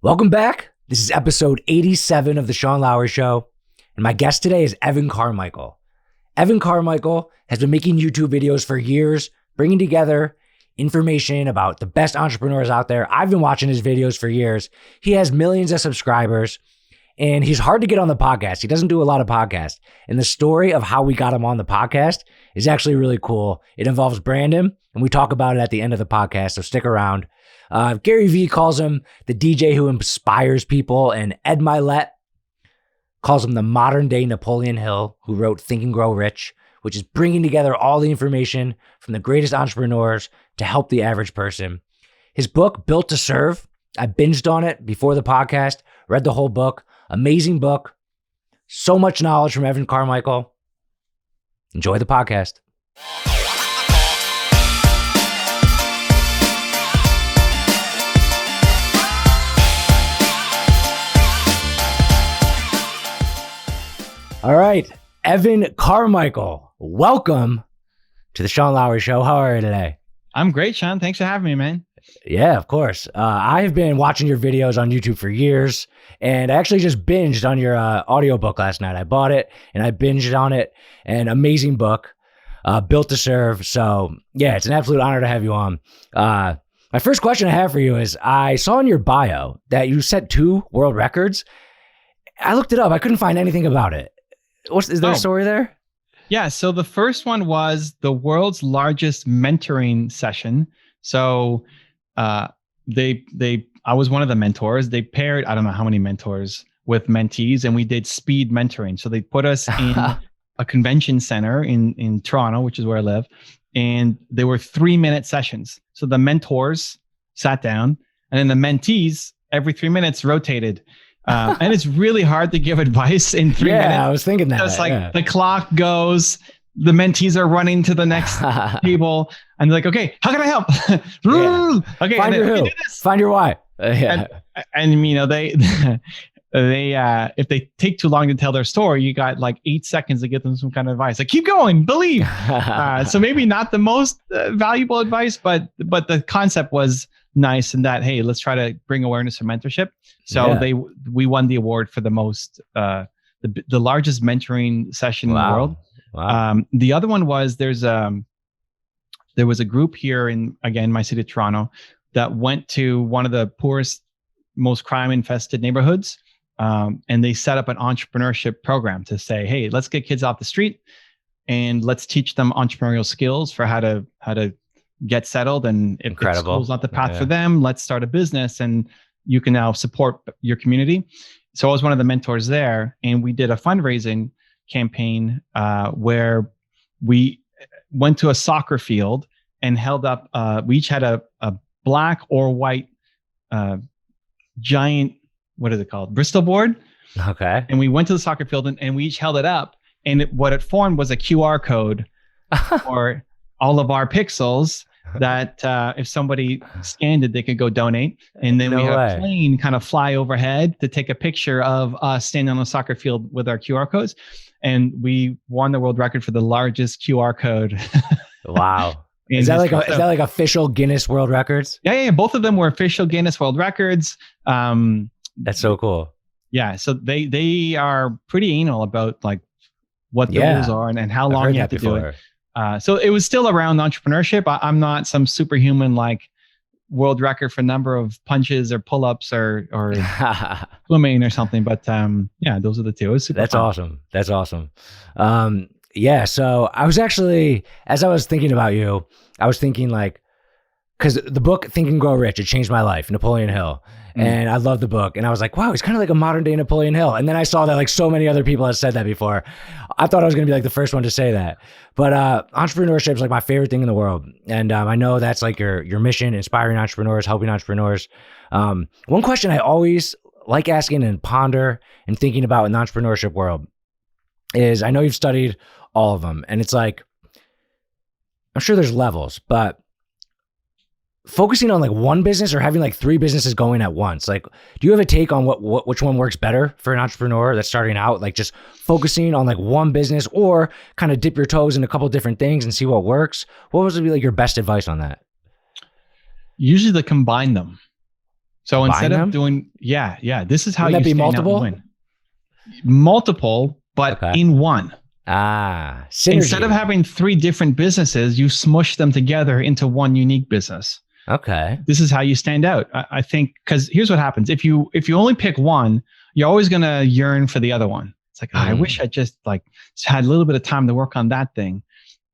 Welcome back. This is episode 87 of The Sean Lowery Show, and my guest today is Evan Carmichael. Evan Carmichael has been making YouTube videos for years, bringing together information about the best entrepreneurs out there. I've been watching his videos for years. He has millions of subscribers, and he's hard to get on the podcast. He doesn't do a lot of podcasts, and the story of how we got him on the podcast is actually really cool. It involves Brandon, and we talk about it at the end of the podcast, so stick around. Gary Vee calls him the DJ who inspires people, and Ed Mylett calls him the modern day Napoleon Hill, who wrote Think and Grow Rich, which is bringing together all the information from the greatest entrepreneurs to help the average person. His book, Built to Serve, I binged on it before the podcast, read the whole book. Amazing book. So much knowledge from Evan Carmichael. Enjoy the podcast. All right, Evan Carmichael, welcome to the Sean Lowery Show. How are you today? I'm great, Sean. Thanks for having me, man. Yeah, of course. I've been watching your videos on YouTube for years, and I actually just binged on your audiobook last night. I bought it, and I binged on it. An amazing book, Built to Serve. So, yeah, it's an absolute honor to have you on. My first question I have for you is, I saw in your bio that you set 2 world records. I looked it up. I couldn't find anything about it. Is there a story there? Yeah. So the first one was the world's largest mentoring session. So I was one of the mentors. They paired, I don't know how many mentors with mentees, and we did speed mentoring. So they put us in a convention center in Toronto, which is where I live. And they were 3-minute sessions. So the mentors sat down, and then the mentees every 3 minutes rotated. And it's really hard to give advice in 3 minutes. Yeah, I was thinking that. It's like the clock goes, the mentees are running to the next table, and they're like, "Okay, how can I help?" Okay, find your who, find your why. And you know they if they take too long to tell their story, you got like 8 seconds to give them some kind of advice. Like, keep going, believe. So maybe not the most valuable advice, but the concept was nice in that, hey, let's try to bring awareness for mentorship. So we won the award for the most the largest mentoring session in the world. Wow. The other one was there was a group here in, again, my city of Toronto, that went to one of the poorest, most crime infested neighborhoods, and they set up an entrepreneurship program to say, hey, let's get kids off the street and let's teach them entrepreneurial skills for how to get settled. And if school's not the path for them, let's start a business, and you can now support your community. So I was one of the mentors there, and we did a fundraising campaign where we went to a soccer field and held up, we each had a black or white giant, what is it called? Bristol board. Okay. And we went to the soccer field and we each held it up, and what it formed was a QR code for all of our pixels that if somebody scanned it, they could go donate. And then we had a plane kind of fly overhead to take a picture of us standing on the soccer field with our QR codes. And we won the world record for the largest QR code. Wow. Is that like official Guinness World Records? Yeah. Both of them were official Guinness World Records. That's so cool. Yeah. So they are pretty anal about like what the rules are and how long you have to do it. So it was still around entrepreneurship. I'm not some superhuman like world record for number of punches or pull-ups or swimming or something. But those are the two. It was super fun. Awesome. That's awesome. So I was actually, as I was thinking about you, I was thinking like, because the book Think and Grow Rich, it changed my life, Napoleon Hill. And I love the book. And I was like, wow, he's kind of like a modern day Napoleon Hill. And then I saw that like so many other people had said that before. I thought I was going to be like the first one to say that. But entrepreneurship is like my favorite thing in the world. And I know that's like your mission, inspiring entrepreneurs, helping entrepreneurs. One question I always like asking and ponder and thinking about in the entrepreneurship world is, I know you've studied all of them. And it's like, I'm sure there's levels, but focusing on like one business or having like 3 businesses going at once, like, do you have a take on which one works better for an entrepreneur that's starting out? Like just focusing on like one business, or kind of dip your toes in a couple different things and see what works? What would be like your best advice on that? Usually to combine them. So instead them? of doing, this is how Wouldn't you that be stand out and multiple? win. Multiple, but Okay. in one. Synergy. Instead of having 3 different businesses, you smush them together into one unique business. Okay. This is how you stand out. I think, because here's what happens. If you only pick one, you're always going to yearn for the other one. It's like, I wish I just had a little bit of time to work on that thing.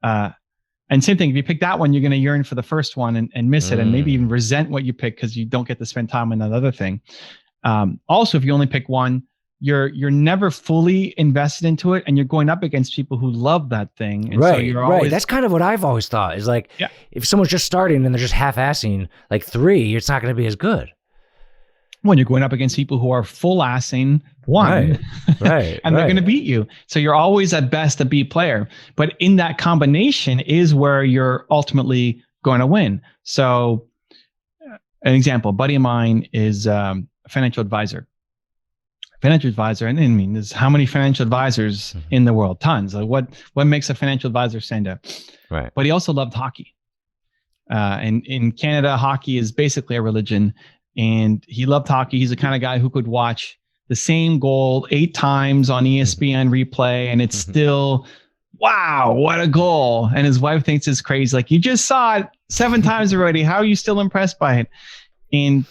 And same thing, if you pick that one, you're going to yearn for the first one and miss it, and maybe even resent what you pick because you don't get to spend time on that other thing. Also, if you only pick one, you're never fully invested into it, and you're going up against people who love that thing. And so you're always, That's kind of what I've always thought is like, if someone's just starting and they're just half-assing like 3, it's not going to be as good. When you're going up against people who are full-assing one, right, and they're going to beat you. So you're always at best a B player. But in that combination is where you're ultimately going to win. So an example, a buddy of mine is a financial advisor. And I mean, there's how many financial advisors in the world? Tons. Like what makes a financial advisor stand out? Right. But he also loved hockey. And in Canada, hockey is basically a religion. And he loved hockey. He's the kind of guy who could watch the same goal 8 times on ESPN replay, and it's still, wow, what a goal. And his wife thinks it's crazy. Like, you just saw it 7 times already. How are you still impressed by it? And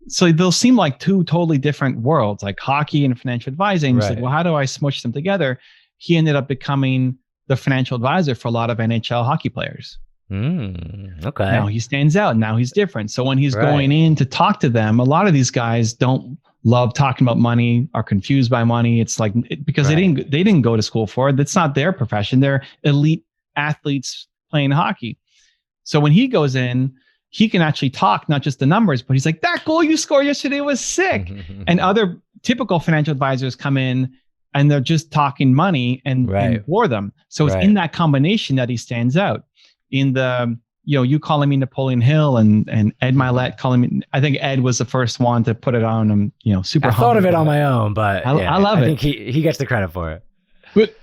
so they'll seem like 2 totally different worlds, like hockey and financial advising. It's like, well, how do I smush them together? He ended up becoming the financial advisor for a lot of NHL hockey players. Okay. Now he stands out. Now he's different. So when he's going in to talk to them, a lot of these guys don't love talking about money, are confused by money. It's like, because they didn't go to school for it. That's not their profession. They're elite athletes playing hockey. So when he goes in, he can actually talk, not just the numbers, but he's like, that goal you scored yesterday was sick. And other typical financial advisors come in and they're just talking money and bore them. So it's in that combination that he stands out. In the, you calling me Napoleon Hill and Ed Milet calling me, I think Ed was the first one to put it on him, super. I thought of it on my own, but I love it. I think he gets the credit for it. But,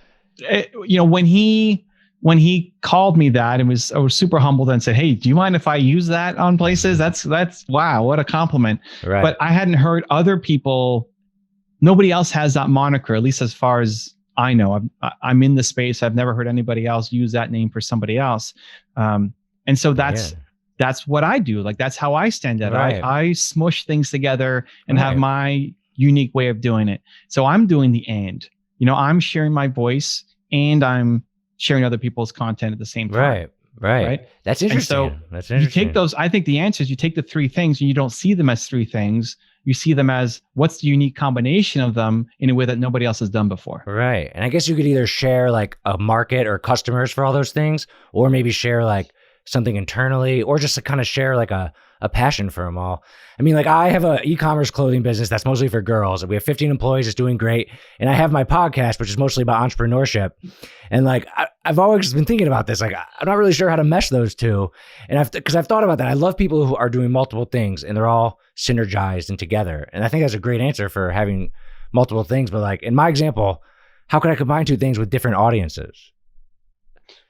when he called me that, I was super humbled and said, hey, do you mind if I use that on places? That's wow, what a compliment. Right. But I hadn't heard other people, nobody else has that moniker, at least as far as I know. I'm in the space. I've never heard anybody else use that name for somebody else. And so that's what I do. Like, that's how I stand out. I smush things together and have my unique way of doing it. So I'm doing the I'm sharing my voice and I'm sharing other people's content at the same time. Right. That's interesting. And so you take those, I think the answer is you take the 3 things and you don't see them as 3 things. You see them as what's the unique combination of them in a way that nobody else has done before. Right. And I guess you could either share like a market or customers for all those things, or maybe share like something internally, or just to kind of share like a passion for them all. I mean, like, I have an e-commerce clothing business that's mostly for girls. We have 15 employees. It's doing great. And I have my podcast, which is mostly about entrepreneurship. And like, I've always been thinking about this. Like, I'm not really sure how to mesh those 2. And because I've thought about that. I love people who are doing multiple things and they're all synergized and together. And I think that's a great answer for having multiple things. But like, in my example, how could I combine 2 things with different audiences?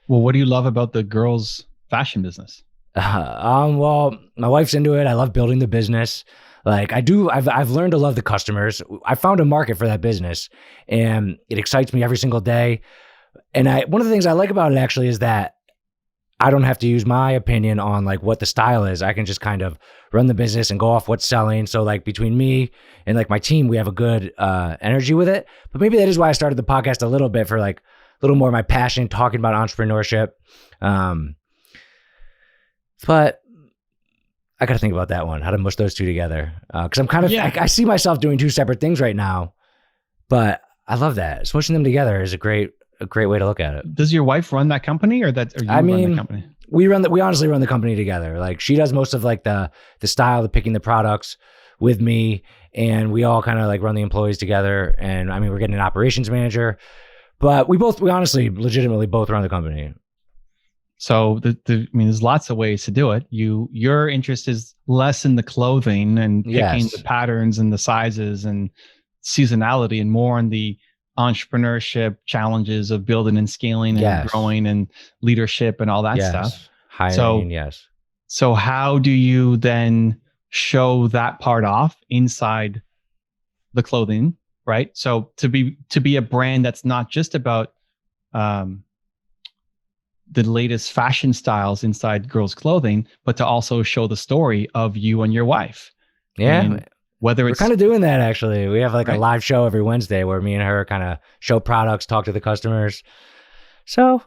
Well, what do you love about the girls' fashion business? Well, my wife's into it. I love building the business. Like, I've learned to love the customers. I found a market for that business and it excites me every single day. And one of the things I like about it actually is that I don't have to use my opinion on like what the style is. I can just kind of run the business and go off what's selling. So like, between me and like my team, we have a good energy with it. But maybe that is why I started the podcast a little bit, for like a little more of my passion, talking about entrepreneurship. But I got to think about that one, how to mush those 2 together. Because I'm kind of, I see myself doing 2 separate things right now, but I love that. Smushing them together is a great way to look at it. Does your wife run that company, or run the company? We honestly run the company together. Like, she does most of like the style, the picking the products with me, and we all kind of like run the employees together. And I mean, we're getting an operations manager, but we honestly legitimately both run the company. So there's lots of ways to do it. Your interest is less in the clothing and picking the patterns and the sizes and seasonality, and more on the entrepreneurship challenges of building and scaling and growing and leadership and all that stuff. Hiring, So how do you then show that part off inside the clothing, right? So to be a brand that's not just about the latest fashion styles inside girls' clothing, but to also show the story of you and your wife. Yeah. And whether We're it's kind of doing that, actually. We have like right? a live show every Wednesday where me and her kind of show products, talk to the customers. So,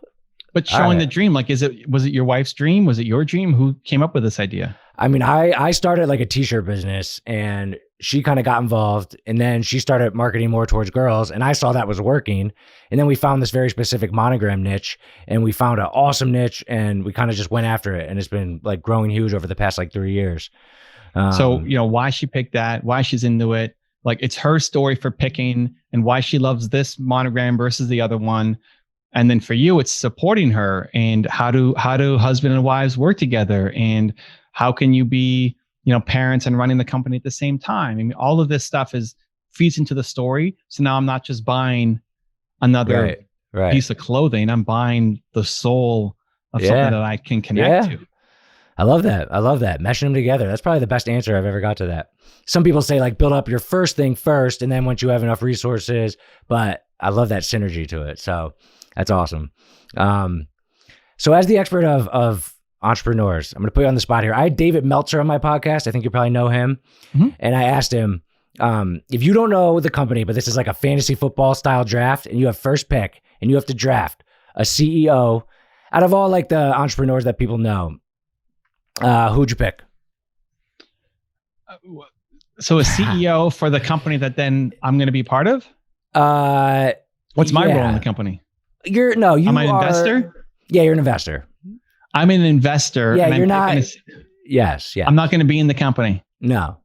But showing the dream, like, was it your wife's dream? Was it your dream? Who came up with this idea? I mean, I started like a t-shirt business and she kind of got involved, and then she started marketing more towards girls, and I saw that was working. And then we found this very specific monogram niche, and we found an awesome niche, and we kind of just went after it, and it's been like growing huge over the past like 3 years. So, why she picked that, why she's into it, like it's her story for picking, and why she loves this monogram versus the other one. And then for you, it's supporting her, and how do husband and wives work together, and how can you be, parents and running the company at the same time? I mean, all of this stuff feeds into the story. So now I'm not just buying another piece of clothing. I'm buying the soul of something that I can connect to. I love that. Meshing them together. That's probably the best answer I've ever got to that. Some people say like build up your first thing first, and then once you have enough resources, but I love that synergy to it. So that's awesome. So as the expert of entrepreneurs, I'm going to put you on the spot here. I had David Meltzer on my podcast. I think you probably know him. Mm-hmm. And I asked him, if you don't know the company, but this is like a fantasy football style draft, and you have first pick, and you have to draft a CEO out of all like the entrepreneurs that people know, who'd you pick? So a CEO for the company that then I'm going to be part of? What's my role in the company? Am I an investor? Yeah, you're an investor. I'm an investor. Yeah, you're not. Yes. I'm not going to be in the company. No.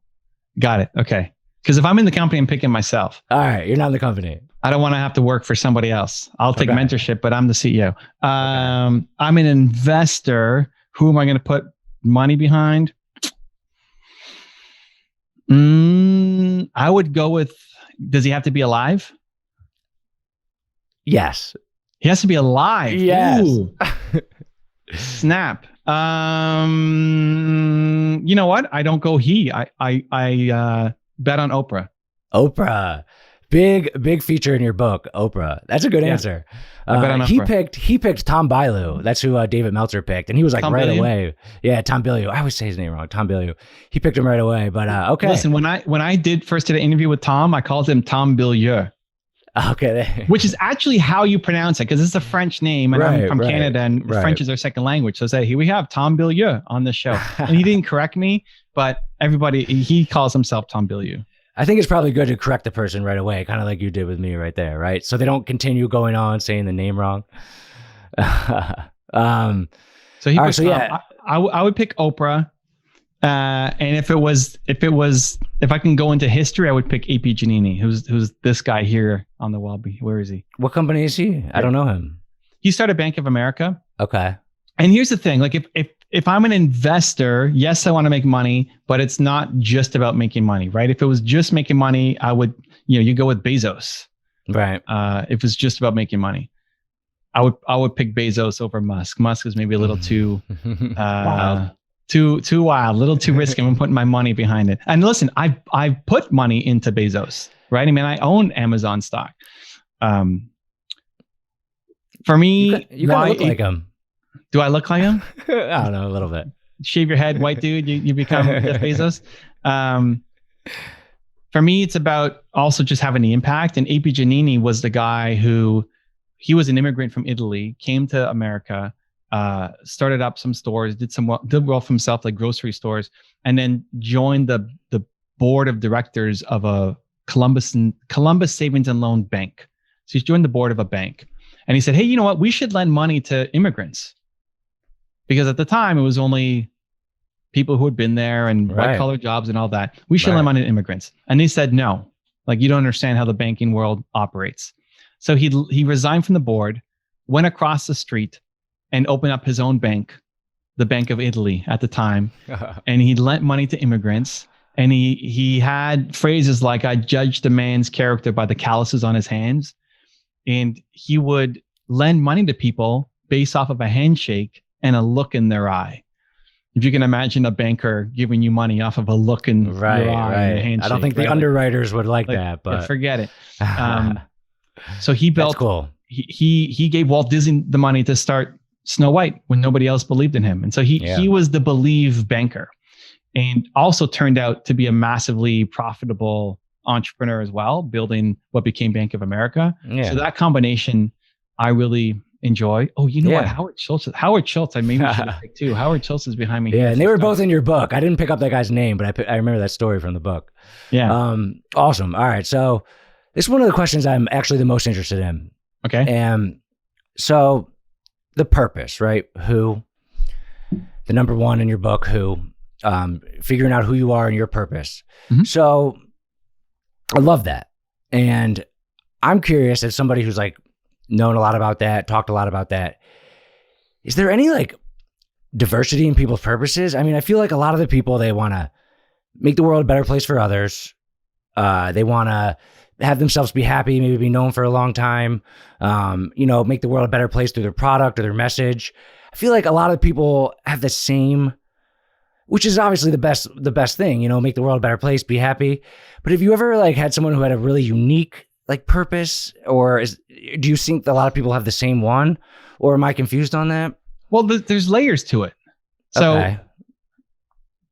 Got it. Okay. Because if I'm in the company, I'm picking myself. All right. You're not in the company. I don't want to have to work for somebody else. I'll take mentorship, but I'm the CEO. I'm an investor. Who am I going to put money behind? I would go with, does he have to be alive? Yes. He has to be alive. Yes. Snap. You know what? I don't go he. I bet on Oprah. Oprah. Big feature in your book, Oprah. That's a good answer. I bet on Oprah. He picked Tom Bilyeu. That's who David Meltzer picked, and he was like Tom right Bilyeu? away. Yeah, Tom Bilyeu. I always say his name wrong. Tom Bilyeu. He picked him right away. But okay. Listen, when I did an interview with Tom, I called him Tom Bilyeu. Okay. Which is actually how you pronounce it, because it's a French name, and I'm from Canada, and French is our second language. So say, here we have Tom Bilyeu on the show. And he didn't correct me, but he calls himself Tom Bilyeu. I think it's probably good to correct the person right away, kind of like you did with me right there, right? So they don't continue going on saying the name wrong. So he picked Tom. I would pick Oprah. And if I can go into history, I would pick AP Giannini, who's this guy here on the wall. Where is he? What company is he? I don't know him. He started Bank of America. Okay. And here's the thing, like if I'm an investor, yes, I want to make money, but it's not just about making money, right? If it was just making money, I would, you go with Bezos. Right. If it's just about making money, I would pick Bezos over Musk. Musk is maybe a little too wild. Too wild, a little too risky. I'm putting my money behind it. And listen, I put money into Bezos, right? I mean, I own Amazon stock. For me, you kind of look like him. Do I look like him? I don't know, a little bit. Shave your head, white dude, you become Jeff Bezos. For me, it's about also just having the impact. And AP Giannini was the guy he was an immigrant from Italy, came to America, started up some stores, did well for himself, like grocery stores, and then joined the board of directors of a Columbus Savings and Loan Bank. So he's joined the board of a bank, and he said, "Hey, you know what? We should lend money to immigrants." Because at the time, it was only people who had been there and white-collar jobs and all that. We should lend money to immigrants. And they said, no, like you don't understand how the banking world operates. So he resigned from the board, went across the street, and opened up his own bank, the Bank of Italy at the time. And he lent money to immigrants. And he had phrases like, "I judged a man's character by the calluses on his hands." And he would lend money to people based off of a handshake and a look in their eye. if you can imagine a banker giving you money off of a look in your eye and a handshake. I don't think the underwriters would like that, but forget it. So he built. That's cool. He gave Walt Disney the money to start Snow White when nobody else believed in him, and so he was the believe banker, and also turned out to be a massively profitable entrepreneur as well, building what became Bank of America. Yeah. So that combination, I really enjoy. Oh, you know what? Howard Schultz. I maybe should have picked too. Howard Schultz is behind me. Yeah, and they were both in your book. I didn't pick up that guy's name, but I remember that story from the book. Yeah. Awesome. All right. So this is one of the questions I'm actually the most interested in. Okay. And so the purpose, right? Who, the number one in your book, who, figuring out who you are and your purpose. Mm-hmm. So I love that. And I'm curious, as somebody who's like known a lot about that, talked a lot about that, is there any like diversity in people's purposes? I mean, I feel like a lot of the people, they want to make the world a better place for others. They want to have themselves be happy, maybe be known for a long time, make the world a better place through their product or their message. I feel like a lot of people have the same, which is obviously the best thing, make the world a better place, be happy. But have you ever like had someone who had a really unique like purpose, or do you think a lot of people have the same one, or am I confused on that? Well, there's layers to it. So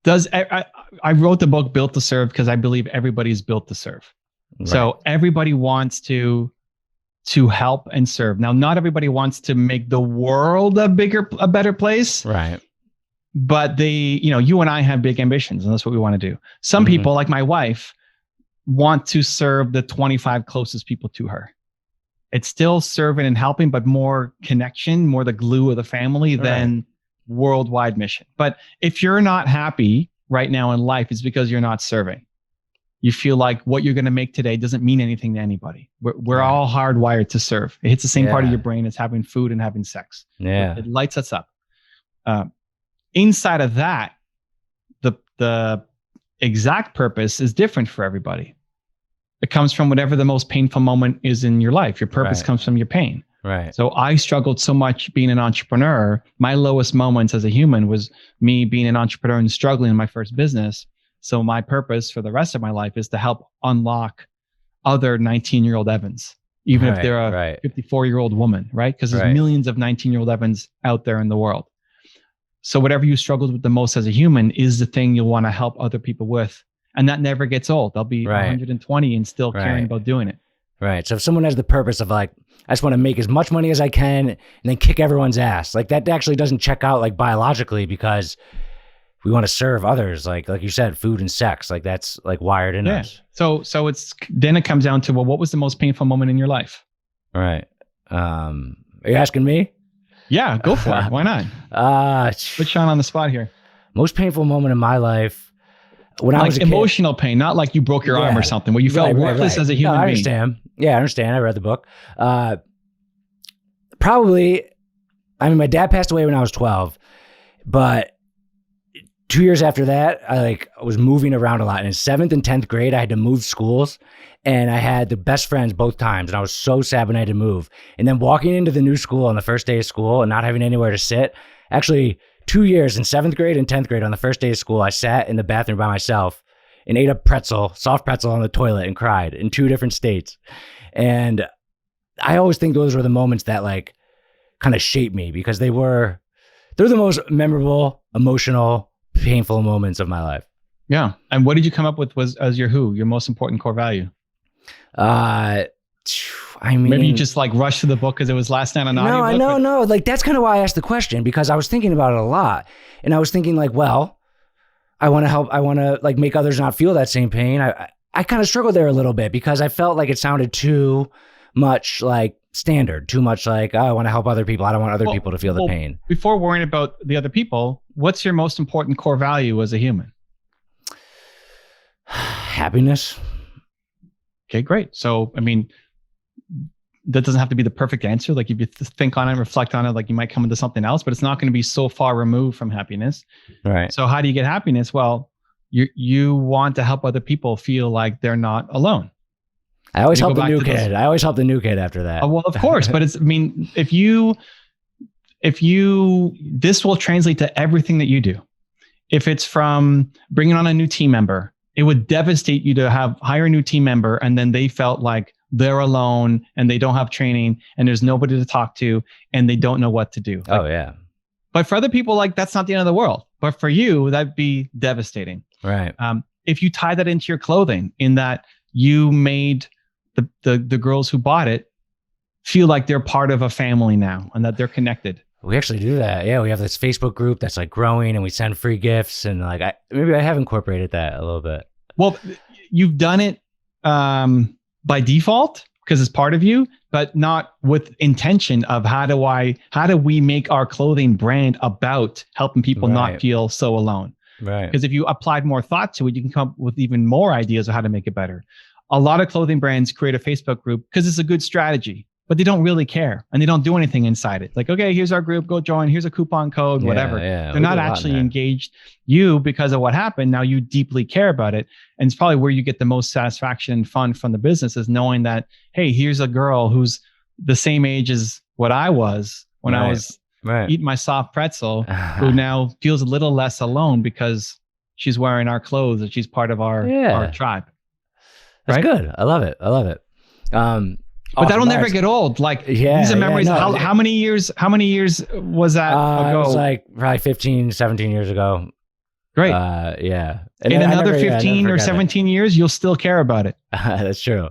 I wrote the book Built to Serve because I believe everybody's built to serve. Right. So everybody wants to help and serve. Now, not everybody wants to make the world a better place. Right. But you and I have big ambitions, and that's what we want to do. Some people, like my wife, want to serve the 25 closest people to her. It's still serving and helping, but more connection, more the glue of the family than worldwide mission. But if you're not happy right now in life, it's because you're not serving. You feel like what you're going to make today doesn't mean anything to anybody. We're all hardwired to serve. It hits the same part of your brain as having food and having sex. Yeah. It lights us up. Inside of that, the exact purpose is different for everybody. It comes from whatever the most painful moment is in your life. Your purpose comes from your pain. Right. So I struggled so much being an entrepreneur. My lowest moments as a human was me being an entrepreneur and struggling in my first business. So my purpose for the rest of my life is to help unlock other 19-year-old Evans, even if they're a 54-year-old woman, right? Because there's millions of 19-year-old Evans out there in the world. So whatever you struggled with the most as a human is the thing you'll want to help other people with. And that never gets old. They'll be 120 and still caring about doing it. Right. So if someone has the purpose of like, I just want to make as much money as I can and then kick everyone's ass, like that actually doesn't check out like biologically, because we want to serve others. Like you said, food and sex, like that's like wired in us. So then it comes down to, well, what was the most painful moment in your life? All right. Are you asking me? Yeah, go for it. Why not? Put Sean on the spot here. Most painful moment in my life. When I was a emotional pain, not like you broke your arm or something, where you felt worthless as a human being. I understand. Yeah, I understand. I read the book. Probably, my dad passed away when I was 12, but 2 years after that, I was moving around a lot. And in 7th and 10th grade, I had to move schools, and I had the best friends both times. And I was so sad when I had to move. And then walking into the new school on the first day of school and not having anywhere to sit, actually 2 years in 7th grade and 10th grade on the first day of school, I sat in the bathroom by myself and ate a soft pretzel on the toilet and cried in 2 different states. And I always think those were the moments that kind of shaped me, because they're the most memorable, emotional, painful moments of my life. Yeah. And what did you come up with as your most important core value? Maybe you just rushed to the book because it was last night on audiobook. No. That's kind of why I asked the question, because I was thinking about it a lot, and I was thinking I want to help. I want to make others not feel that same pain. I kind of struggled there a little bit, because I felt like it sounded too much standard, too much oh, I want to help other people. I don't want other people to feel the pain. Before worrying about the other people, what's your most important core value as a human? Happiness. Okay, great. So, that doesn't have to be the perfect answer. If you think on it, reflect on it, you might come into something else, but it's not going to be so far removed from happiness. Right. So how do you get happiness? Well, you want to help other people feel like they're not alone. I always help the new kid. I always help the new kid after that. Well, of course, but if you, this will translate to everything that you do. if it's from bringing on a new team member, it would devastate you to hire a new team member and then they felt like they're alone and they don't have training and there's nobody to talk to and they don't know what to do. Oh, yeah. But for other people, like that's not the end of the world. But for you, that'd be devastating. Right. If you tie that into your clothing, in that you made the girls who bought it feel like they're part of a family now and that they're connected. We actually do that. Yeah, we have this Facebook group that's like growing and we send free gifts and like maybe I have incorporated that a little bit. Well, you've done it by default because it's part of you, but not with intention of how do we make our clothing brand about helping people not feel so alone. Right. Because if you applied more thought to it, you can come up with even more ideas of how to make it better. A lot of clothing brands create a Facebook group because it's a good strategy, but they don't really care and they don't do anything inside it. Like, okay, here's our group, go join. Here's a coupon code, whatever. Yeah, they're not actually engaged. You, because of what happened, now you deeply care about it. And it's probably where you get the most satisfaction and fun from the business is knowing that, hey, here's a girl who's the same age as what I was when I was eating my soft pretzel, who now feels a little less alone because she's wearing our clothes and she's part of our tribe. That's good. I love it. But that'll never get old. Like these are memories. How many years was that ago? It was like probably 15, 17 years ago. Great. Yeah. And in another 15 or 17 years, you'll still care about it. That's true.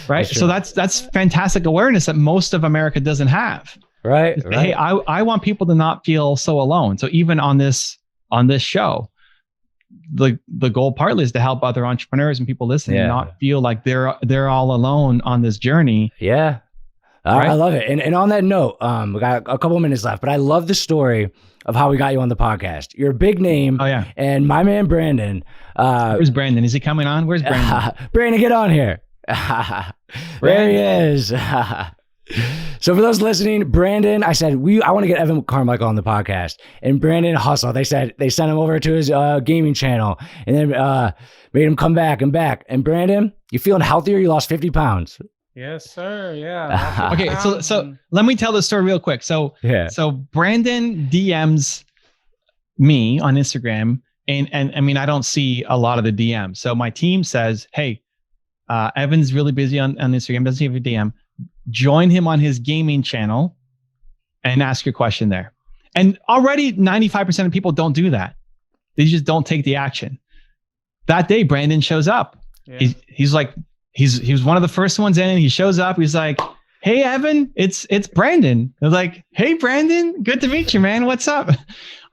Right. So that's fantastic awareness that most of America doesn't have. Right. Hey, I want people to not feel so alone. So even on this show, the goal partly is to help other entrepreneurs and people listening not feel like they're all alone on this journey. Yeah. I love it. And on that note, we got a couple minutes left, but I love the story of how we got you on the podcast. You're a big name. Oh yeah. And my man, Brandon. Where's Brandon? Is he coming on? Where's Brandon? Brandon, get on here. There he is. So for those listening, Brandon, I said, I want to get Evan Carmichael on the podcast. And Brandon hustled. They said they sent him over to his gaming channel and then made him come back and back. And Brandon, you feeling healthier? You lost 50 pounds. Yes, sir. Yeah. Okay. So let me tell the story real quick. So Brandon DMs me on Instagram and I mean, I don't see a lot of the DMs. So my team says, hey, Evan's really busy on Instagram. Doesn't have a DM. Join him on his gaming channel and ask your question there. And already 95% of people don't do that. They just don't take the action. That day, Brandon shows up. Yeah. He's like, he was one of the first ones in. He shows up. He's like, hey, Evan, it's Brandon. I was like, hey, Brandon, good to meet you, man. What's up?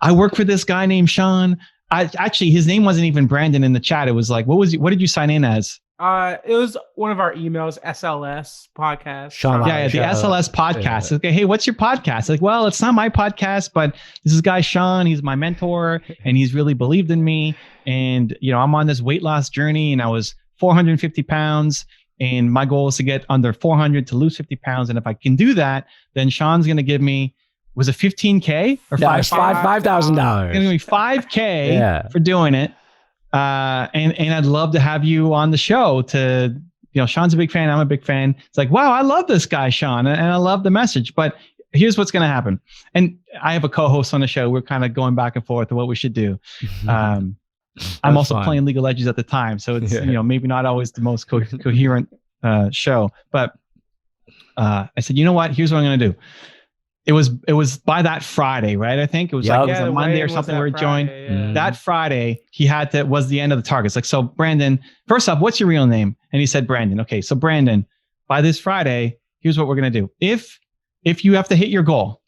I work for this guy named Sean. Actually, his name wasn't even Brandon in the chat. It was like, what did you sign in as? It was one of our emails, SLS podcast. Sean, the SLS podcast. Yeah. Okay, hey, what's your podcast? Like, well, it's not my podcast, but this is guy Sean. He's my mentor, and he's really believed in me. And I'm on this weight loss journey, and I was 450 pounds, and my goal is to get under 400 to lose 50 pounds. And if I can do that, then Sean's going to give me, was it 15K or $5,000? Going to give me 5K for doing it. And I'd love to have you on the show to, Sean's a big fan. I'm a big fan. It's like, wow, I love this guy, Sean. And I love the message, but here's what's going to happen. And I have a co-host on the show. We're kind of going back and forth on what we should do. I'm also playing League of Legends at the time. So it's, maybe not always the most coherent show, but I said, you know what, here's what I'm going to do. It was by that Friday, right? I think it was it was a Monday or something where it joined. Yeah. That Friday, was the end of the targets. Like, so Brandon, first off, what's your real name? And he said, Brandon. Okay. So Brandon, by this Friday, here's what we're going to do. If you have to hit your goal,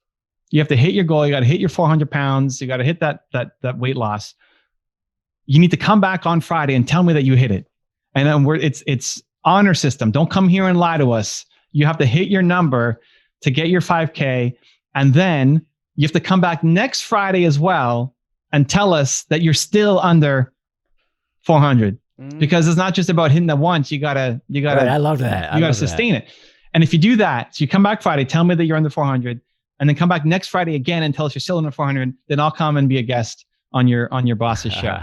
you got to hit your 400 pounds. You got to hit that weight loss. You need to come back on Friday and tell me that you hit it. And then it's honor system. Don't come here and lie to us. You have to hit your number to get your 5K. And then you have to come back next Friday as well and tell us that you're still under 400 because it's not just about hitting that once. You gotta, I love that. You gotta sustain it. And if you do that, so you come back Friday, tell me that you're under 400 and then come back next Friday again and tell us you're still under 400, then I'll come and be a guest on your boss's show.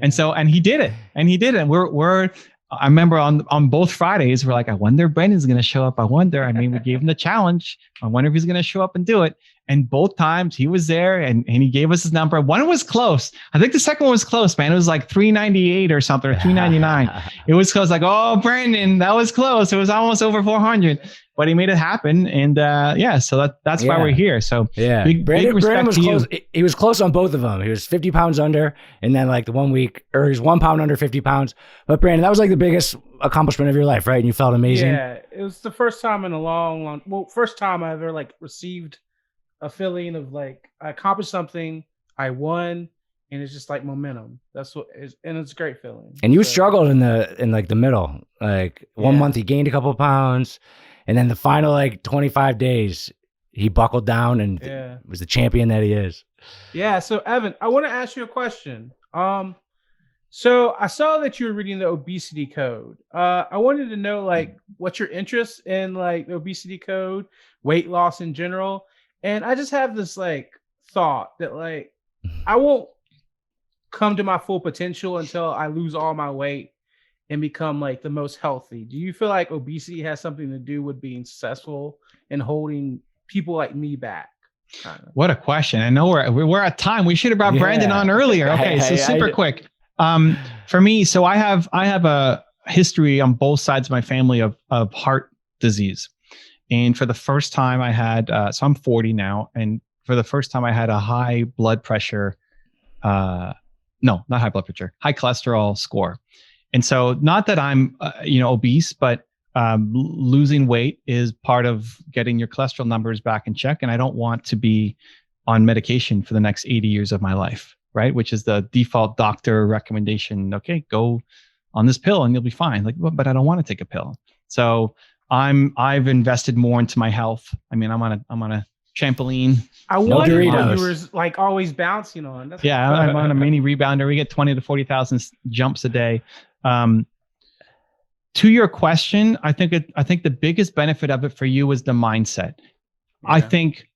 And he did it. And I remember on both Fridays, we're like, I wonder if Brandon's going to show up. We gave him the challenge. I wonder if he's going to show up and do it. And both times he was there and he gave us his number. One was close. I think the second one was close, man. It was like 398 or something, or 399. It was close. Like, oh, Brandon, that was close. It was almost over 400, but he made it happen. And so that's why we're here. So big respect was to close. you. He was close on both of them. He was 50 pounds under, and then like the 1 week, or he was 1 pound under 50 pounds. But Brandon, that was like the biggest accomplishment of your life, right? And you felt amazing. Yeah, it was the first time in a first time I ever like received a feeling of like I accomplished something, I won, and it's just like momentum. That's what is, and it's a great feeling. And you struggled in the middle. Like 1 month he gained a couple of pounds, and then the final like 25 days he buckled down and was the champion that he is. Yeah. So Evan, I want to ask you a question. So I saw that you were reading the obesity code. I wanted to know like what's your interest in like the obesity code, weight loss in general. And I just have this like thought that like I won't come to my full potential until I lose all my weight and become like the most healthy. Do you feel like obesity has something to do with being successful and holding people like me back? What a question. I know we're at time. We should have brought Brandon on earlier. Okay, so super quick. For me, so I have a history on both sides of my family of heart disease. And for the first time I had, so I'm 40 now. And for the first time I had a high blood pressure, no, not high blood pressure, high cholesterol score. And so not that I'm, obese, but losing weight is part of getting your cholesterol numbers back in check. And I don't want to be on medication for the next 80 years of my life, right? Which is the default doctor recommendation. Okay, go on this pill and you'll be fine. Like, but I don't want to take a pill. So I've invested more into my health. I mean, I'm on a trampoline. I wonder what you were like always bouncing on. That's I'm on a mini rebounder. We get 20 to 40,000 jumps a day. To your question, I think the biggest benefit of it for you is the mindset. Yeah. I think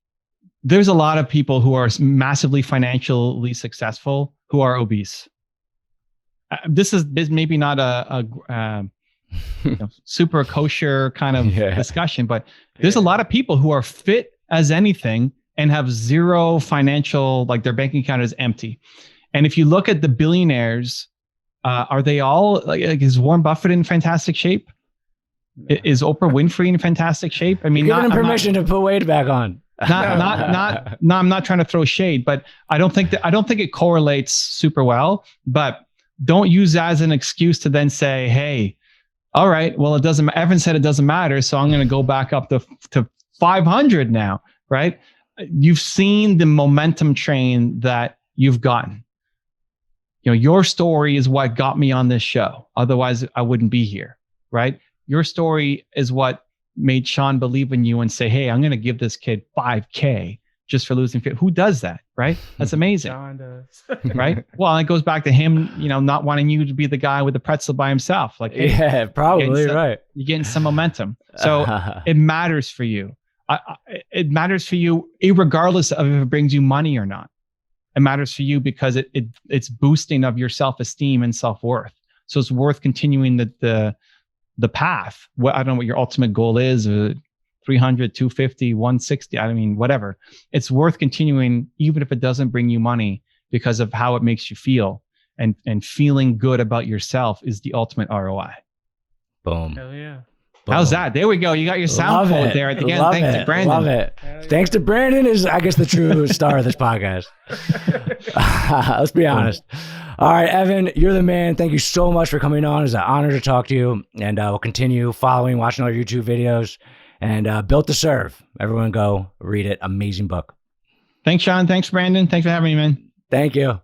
there's a lot of people who are massively financially successful who are obese. This is maybe not a super kosher kind of discussion, but there's a lot of people who are fit as anything and have zero financial, like their bank account is empty. And if you look at the billionaires, are they all like is Warren Buffett in fantastic shape? Is Oprah Winfrey in fantastic shape? I mean, giving him permission to put weight back on. No, I'm not trying to throw shade, but I don't think it correlates super well. But don't use that as an excuse to then say, hey, all right, well, it doesn't. Evan said it doesn't matter, so I'm going to go back up to 500 now, right? You've seen the momentum train that you've gotten. Your story is what got me on this show. Otherwise, I wouldn't be here, right? Your story is what made Sean believe in you and say, hey, I'm going to give this kid $5,000 just for losing fit. Who does that, right? That's amazing. Sean does. Right? Well, it goes back to him, not wanting you to be the guy with the pretzel by himself. Like, hey, probably right. You're getting some momentum. So it matters for you. It matters for you, regardless of if it brings you money or not. It matters for you because it's boosting of your self-esteem and self-worth. So it's worth continuing the path. I don't know what your ultimate goal is, 300, 250, 160. I mean, whatever. It's worth continuing, even if it doesn't bring you money, because of how it makes you feel. And feeling good about yourself is the ultimate ROI. Boom. Hell yeah. How's that? There we go. You got your sound quote there at the end. Thanks to Brandon. Love it. Thanks to Brandon is, I guess, the true star of this podcast. Let's be honest. All right, Evan, you're the man. Thank you so much for coming on. It's an honor to talk to you. And we'll continue watching all your YouTube videos. And Built to Serve. Everyone go read it. Amazing book. Thanks, Sean. Thanks, Brandon. Thanks for having me, man. Thank you.